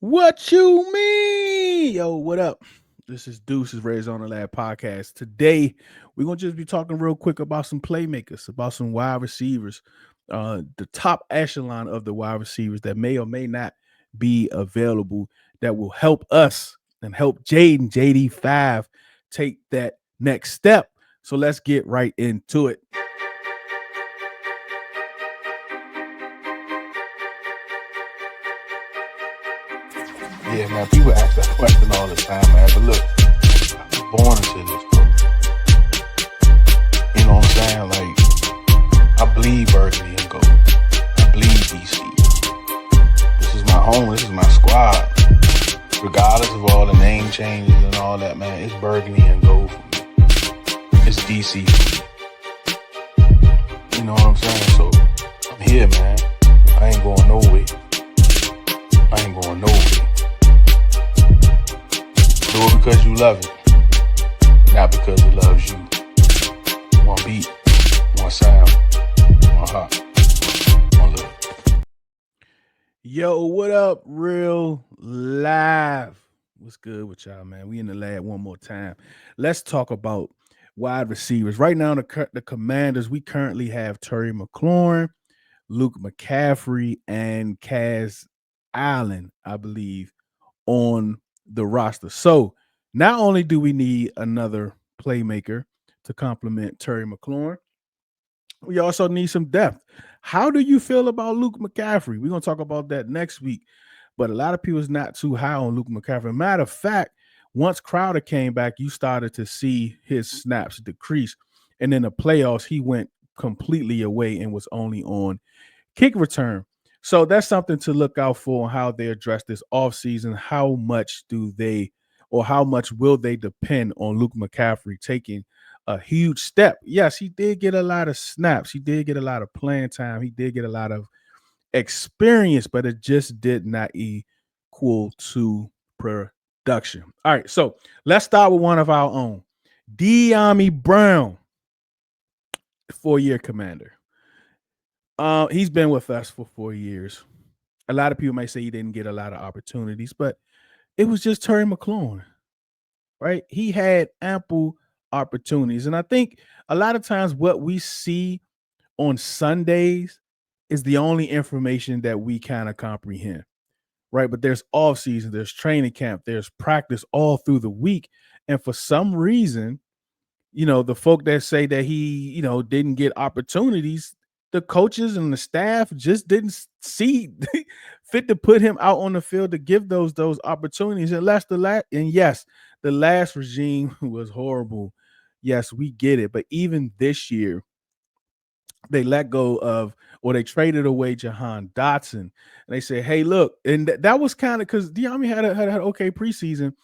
What you mean? Yo, what up? This is Deuce's Redzone In the Lab podcast. Today, we're going to just be talking real quick about some playmakers, about some wide receivers, the top echelon of the wide receivers that may or may not be available that will help us and help Jaden, JD5, take that next step. So let's get right into it. Yeah, man, people ask that question all the time, man. But look, I was born into this, bro. You know what I'm saying? Like, I bleed burgundy and gold. I bleed DC. This is my home. This is my squad. Regardless of all the name changes and all that, man, it's burgundy and gold for me. It's DC for me. You know what I'm saying? So, I'm here, man. I ain't going nowhere. I ain't going nowhere. Do it because you love it, not because it loves you. One beat, one sound, one heart, one love. Yo, what up, real live? What's good with y'all, man? We in the lab one more time. Let's talk about wide receivers. Right now, the Commanders, we currently have Terry McLaurin, Luke McCaffrey, and Kaz Allen, I believe, on the roster. So not only do we need another playmaker to complement Terry McLaurin, we also need some depth. How do you feel about Luke McCaffrey? We're going to talk about that next week. But a lot of people is not too high on Luke McCaffrey. Matter of fact, once Crowder came back, you started to see his snaps decrease. And in the playoffs, he went completely away and was only on kick return. So that's something to look out for on how they address this offseason. How much do they or how much will they depend on Luke McCaffrey taking a huge step? Yes, he did get a lot of snaps. He did get a lot of playing time. He did get a lot of experience, but it just did not equal to production. All right, so let's start with one of our own. Dami Brown, 4-year commander. He's been with us for 4 years. A lot of people might say he didn't get a lot of opportunities, but it was just Terry McLaurin, right? He had ample opportunities. And I think a lot of times what we see on Sundays is the only information that we kind of comprehend, right? But there's off season, there's training camp, there's practice all through the week. And for some reason, the folk that say that he, didn't get opportunities, the coaches and the staff just didn't see fit to put him out on the field to give those opportunities. Unless the last regime was horrible. Yes, we get it. But even this year, they let go of or they traded away Jahan Dotson. And they said, hey, look, and that was kind of because Deami had an okay preseason.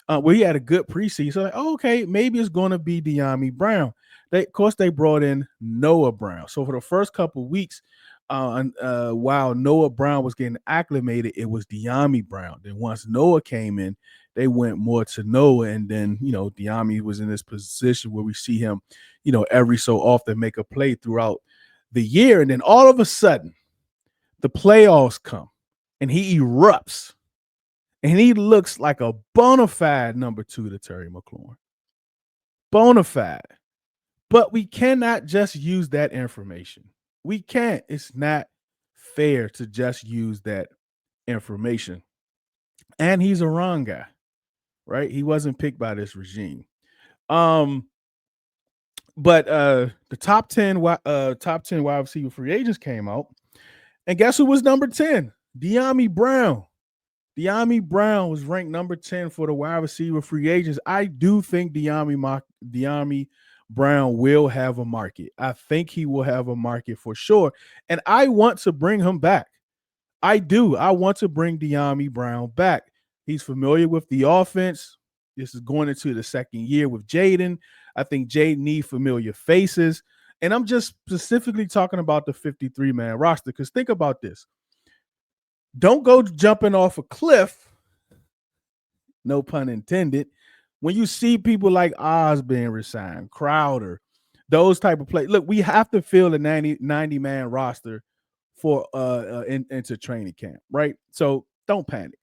He had a good preseason. So okay, maybe it's going to be Deami Brown. Of course, they brought in Noah Brown. So for the first couple of weeks, while Noah Brown was getting acclimated, it was Deami Brown. Then once Noah came in, they went more to Noah. And then, Deami was in this position where we see him, every so often make a play throughout the year. And then all of a sudden, the playoffs come and he erupts. And he looks like a bona fide number 2 to Terry McLaurin. Bona fide. But we cannot just use that information. We can't. It's not fair to just use that information. And he's a wrong guy, right? He wasn't picked by this regime. But the top 10 wide receiver free agents came out. And guess who was number 10? Deami Brown. Deami Brown was ranked number 10 for the wide receiver free agents. I do think Deami Brown will have a market. I think he will have a market for sure. And I want to bring him back. I do. I want to bring Deami Brown back. He's familiar with the offense. This is going into the second year with Jaden. I think Jaden needs familiar faces. And I'm just specifically talking about the 53-man roster because think about this. Don't go jumping off a cliff, no pun intended, when you see people like Oz being resigned, Crowder, those type of play. Look, we have to fill a 90-man roster for into training camp, right? So don't panic.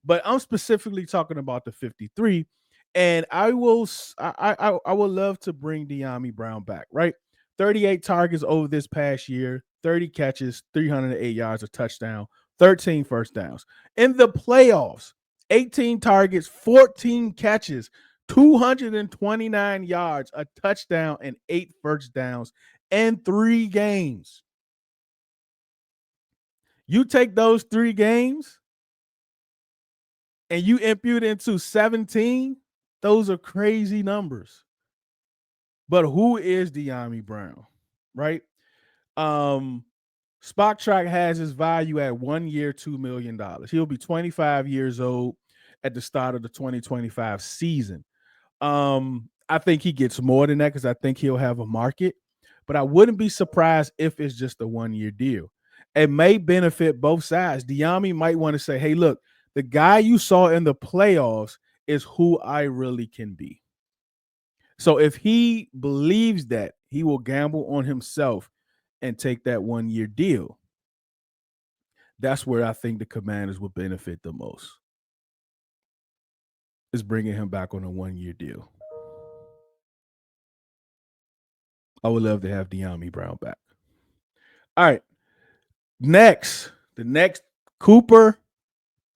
But I'm specifically talking about the 53. And I will I would love to bring Deami Brown back, right? 38 targets over this past year, 30 catches, 308 yards, a touchdown, 13 first downs. In the playoffs, 18 targets, 14 catches, 229 yards, a touchdown, and 8 first downs in 3 games. You take those 3 games and you impute into 17, those are crazy numbers. But who is Deami Brown, right? Um, Spock Track has his value at 1 year, $2 million. He'll be 25 years old at the start of the 2025 season. I think he gets more than that because I think he'll have a market, but I wouldn't be surprised if it's just a 1 year deal. It may benefit both sides. Deami might want to say, hey, look, the guy you saw in the playoffs is who I really can be. So if he believes that, he will gamble on himself and take that 1 year deal. That's where I think the Commanders will benefit the most, is bringing him back on a 1 year deal. I would love to have Deami Brown back. All right. The next Cooper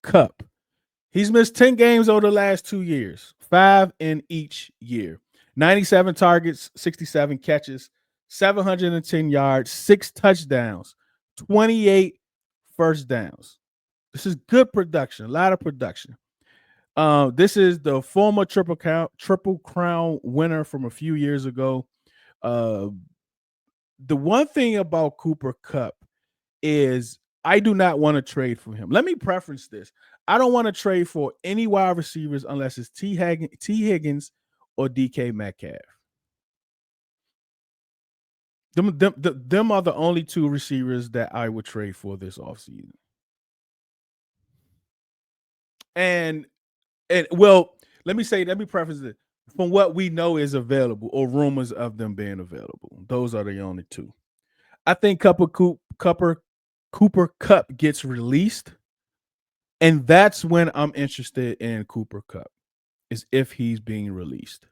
Kupp. He's missed 10 games over the last 2 years, 5 in each year. 97 targets, 67 catches, 710 yards, 6 touchdowns, 28 first downs. This is good production, a lot of production. This is the former triple crown winner from a few years ago. The one thing about Cooper Kupp is I do not want to trade for him. Let me preference this. I don't want to trade for any wide receivers unless it's T. Higgins or DK Metcalf. Them are the only 2 receivers that I would trade for this offseason. And well, let me preface it. From what we know is available or rumors of them being available, those are the only 2. I think Cooper Kupp gets released, and that's when I'm interested in Cooper Kupp, is if he's being released.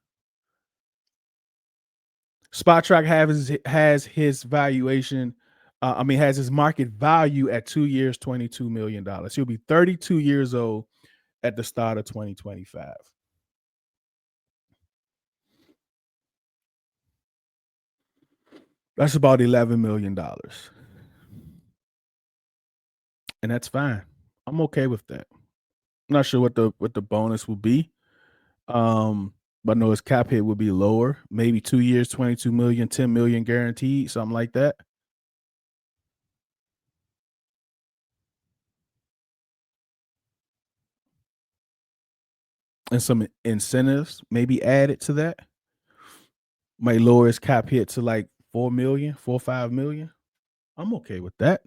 Spot Track has his valuation. Has his market value at 2 years, $22 million. He'll be 32 years old at the start of 2025. That's about $11 million. And that's fine. I'm okay with that. I'm not sure what the bonus will be. But I know his cap hit would be lower. Maybe 2 years, 22 million, 10 million guaranteed, something like that. And some incentives maybe added to that. Might lower his cap hit to like 4 million, 4 or 5 million. I'm okay with that.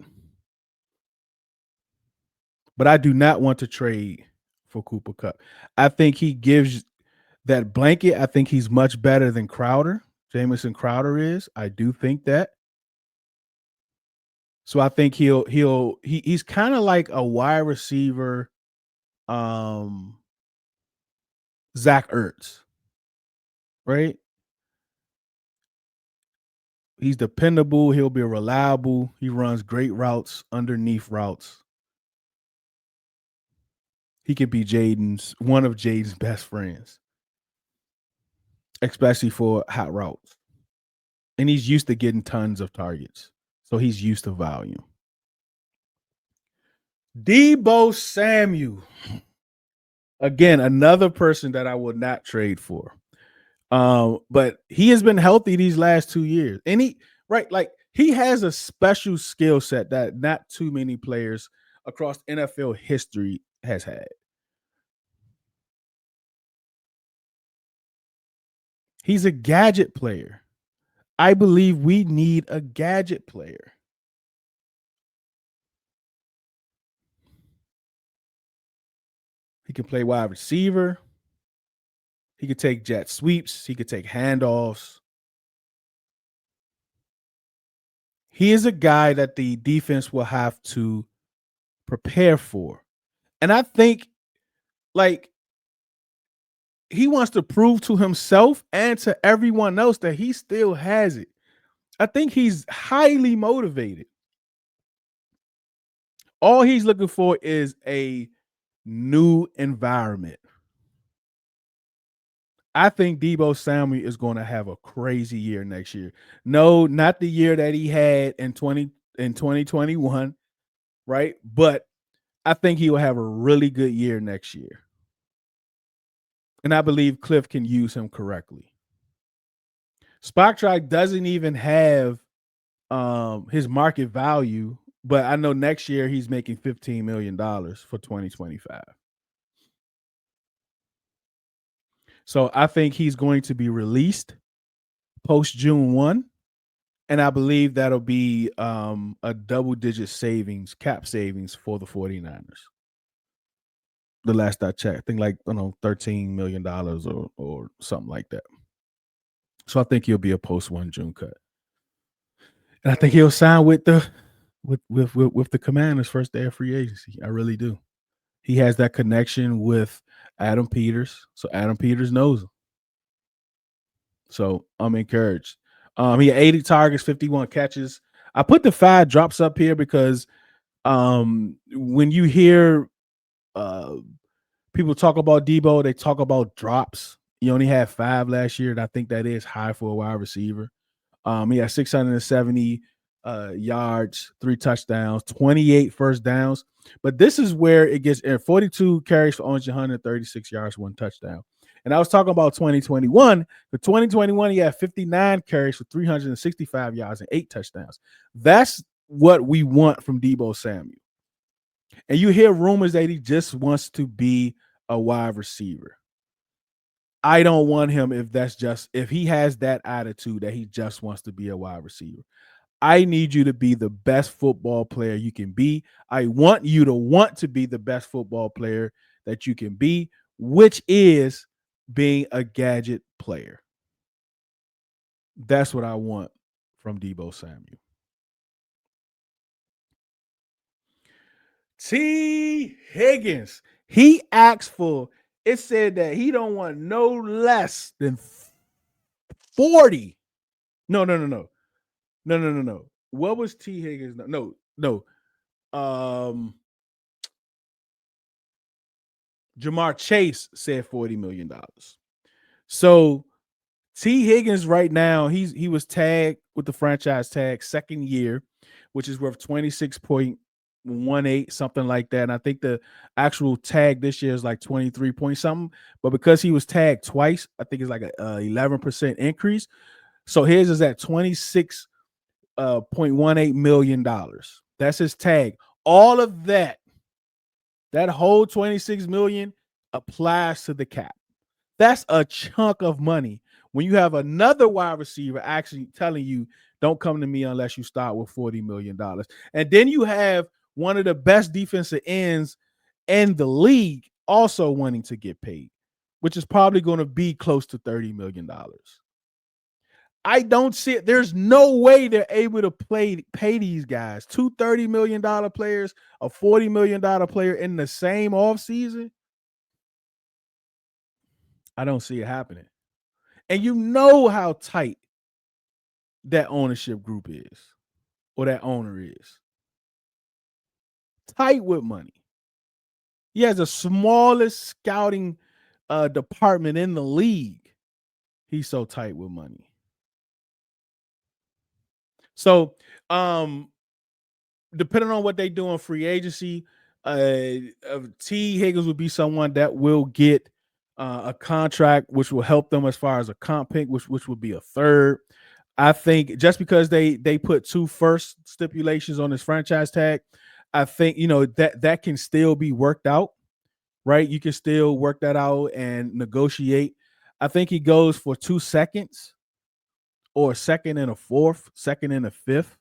But I do not want to trade for Cooper Kupp. I think he gives that blanket. I think he's much better than Crowder. Jamison Crowder is. I do think that. So I think he's kind of like a wide receiver, Zach Ertz, right? He's dependable. He'll be reliable. He runs great routes, underneath routes. He could be one of Jaden's best friends, especially for hot routes. And he's used to getting tons of targets. So he's used to volume. Deebo Samuel. Again, another person that I would not trade for. But he has been healthy these last 2 years. And he has a special skill set that not too many players across NFL history has had. He's a gadget player. I believe we need a gadget player. He can play wide receiver. He could take jet sweeps. He could take handoffs. He is a guy that the defense will have to prepare for. And I think Like, he wants to prove to himself and to everyone else that he still has it. I think he's highly motivated. All he's looking for is a new environment. I think Deebo Samuel is going to have a crazy year next year. No, not the year that he had in 2021, right? But I think he will have a really good year next year. And I believe Cliff can use him correctly. Spotrac doesn't even have his market value, but I know next year he's making $15 million for 2025. So I think he's going to be released post June 1. And I believe that'll be a double-digit cap savings for the 49ers. The last I checked, I think like $13 million or something like that. So I think he'll be a post 1 June cut, and I think he'll sign with the Commanders first day of free agency. I really do. He has that connection with Adam Peters, so Adam Peters knows him. So I'm encouraged. He had 80 targets, 51 catches. I put the 5 drops up here because when you hear people talk about Deebo, they talk about drops. He only had 5 last year, and I think that is high for a wide receiver. He had 670 yards, 3 touchdowns, 28 first downs. But this is where it gets 42 carries for only 136 yards, 1 touchdown. And I was talking about 2021. For 2021, he had 59 carries for 365 yards and 8 touchdowns. That's what we want from Deebo Samuel. And you hear rumors that he just wants to be a wide receiver. I don't want him if he has that attitude that he just wants to be a wide receiver. I need you to be the best football player you can be. I want you to want to be the best football player that you can be, which is being a gadget player. That's what I want from Deebo Samuel. T. Higgins. He asked for, it said that he don't want no less than 40. No. What was T. Higgins? No. Jamar Chase said $40 million. So T. Higgins right now, he was tagged with the franchise tag second year, which is worth 26.18, something like that. And I think the actual tag this year is like 23 point something. But because he was tagged twice, I think it's like a 11% increase. So his is at $26.18 million. That's his tag. All of that whole 26 million applies to the cap. That's a chunk of money. When you have another wide receiver actually telling you, don't come to me unless you start with $40 million. And then you have one of the best defensive ends in the league also wanting to get paid, which is probably going to be close to $30 million. I don't see it. There's no way they're able to pay these guys. 2 $30 million players, a $40 million player in the same offseason. I don't see it happening. And you know how tight that ownership group is, or that owner is. Tight with money. He has the smallest scouting department in the league. He's so tight with money. So, depending on what they do in free agency, T. Higgins would be someone that will get a contract, which will help them as far as a comp pick, which would be a third. I think just because they put 2 first stipulations on his franchise tag, I think that can still be worked out, right? You can still work that out and negotiate. I think he goes for 2 seconds, or a second and a fourth, second and a fifth,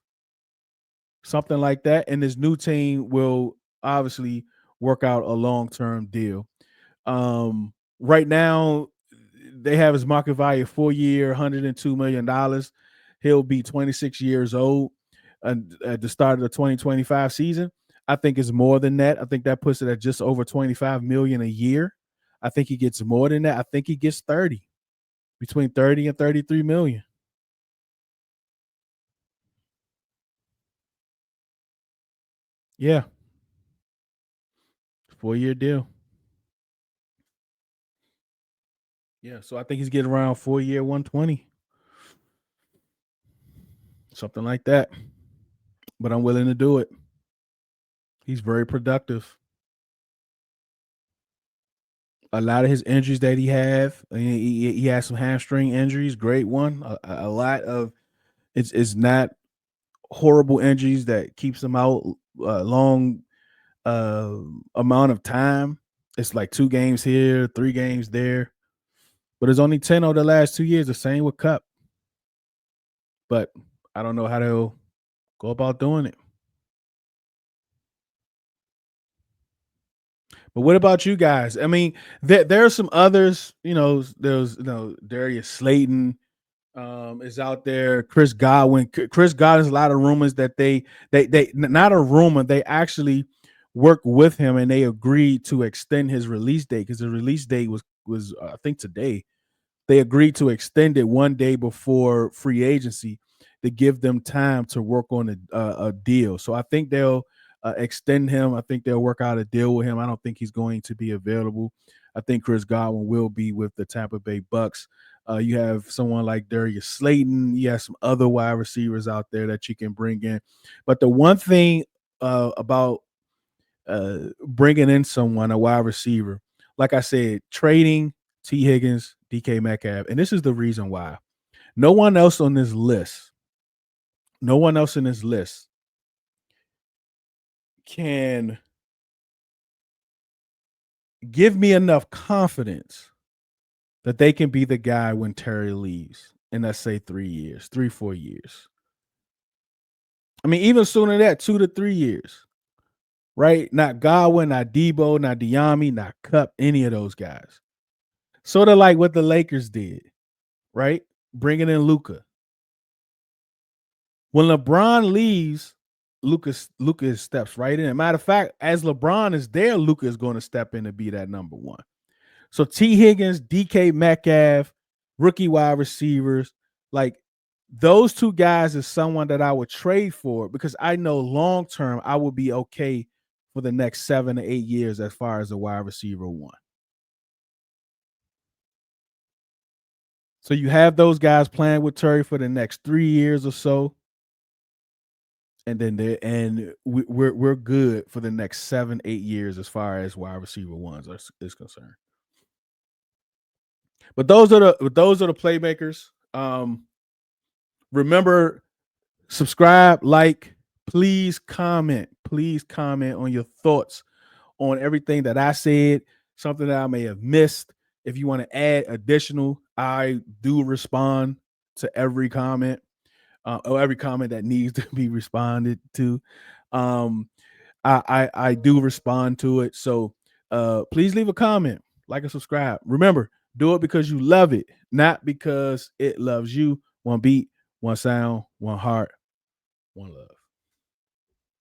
something like that. And this new team will obviously work out a long-term deal. Right now, they have his market value 4-year, $102 million. He'll be 26 years old at the start of the 2025 season. I think it's more than that. I think that puts it at just over $25 million a year. I think he gets more than that. I think he gets 30, between 30 and 33 million. Yeah. 4-year deal. Yeah. So I think he's getting around 4-year 120. Something like that. But I'm willing to do it. He's very productive. A lot of his injuries that he has some hamstring injuries. Great one. A lot of it's not horrible injuries that keeps him out long uh, amount of time. It's like 2 games here, 3 games there. But it's only 10 over the last 2 years. The same with Kupp. But I don't know how they'll go about doing it. But what about you guys? I mean, there are some others. There's Darius Slayton is out there. Chris Godwin. Chris Godwin's a lot of rumors that they not a rumor. They actually work with him and they agreed to extend his release date because the release date was I think today. They agreed to extend it one day before free agency to give them time to work on a deal. So I think they'll extend him. I think they'll work out a deal with him. I don't think he's going to be available. I think Chris Godwin will be with the Tampa Bay Bucks. You have someone like Darius Slayton. You have some other wide receivers out there that you can bring in. But the one thing about bringing in someone, a wide receiver, like I said, trading T. Higgins, DK Metcalf, and this is the reason why. No one else on this list, no one else in this list can give me enough confidence that they can be the guy when Terry leaves in, let's say, 3 years, 4 years. I mean, even sooner than that, 2 to 3 years, right? Not Godwin, not Deebo, not Dami, not Kupp, any of those guys. Sort of like what the Lakers did, right? Bringing in Luka. When LeBron leaves, Luka steps right in. Matter of fact, as LeBron is there, Luka is going to step in to be that number one. So T. Higgins, DK Metcalf, rookie wide receivers, like those 2 guys is someone that I would trade for because I know long term I will be okay for the next 7 to 8 years as far as a wide receiver one. So you have those guys playing with Terry for the next 3 years or so. And then we're good for the next 7, 8 years as far as wide receiver ones is concerned. But those are the playmakers. Remember, subscribe, like, please comment on your thoughts on everything that I said, something that I may have missed. If you want to add additional, I do respond to every comment. Or every comment that needs to be responded to. I do respond to it. So please leave a comment, like and subscribe. Remember, do it because you love it, not because it loves you. One beat, one sound, one heart, one love.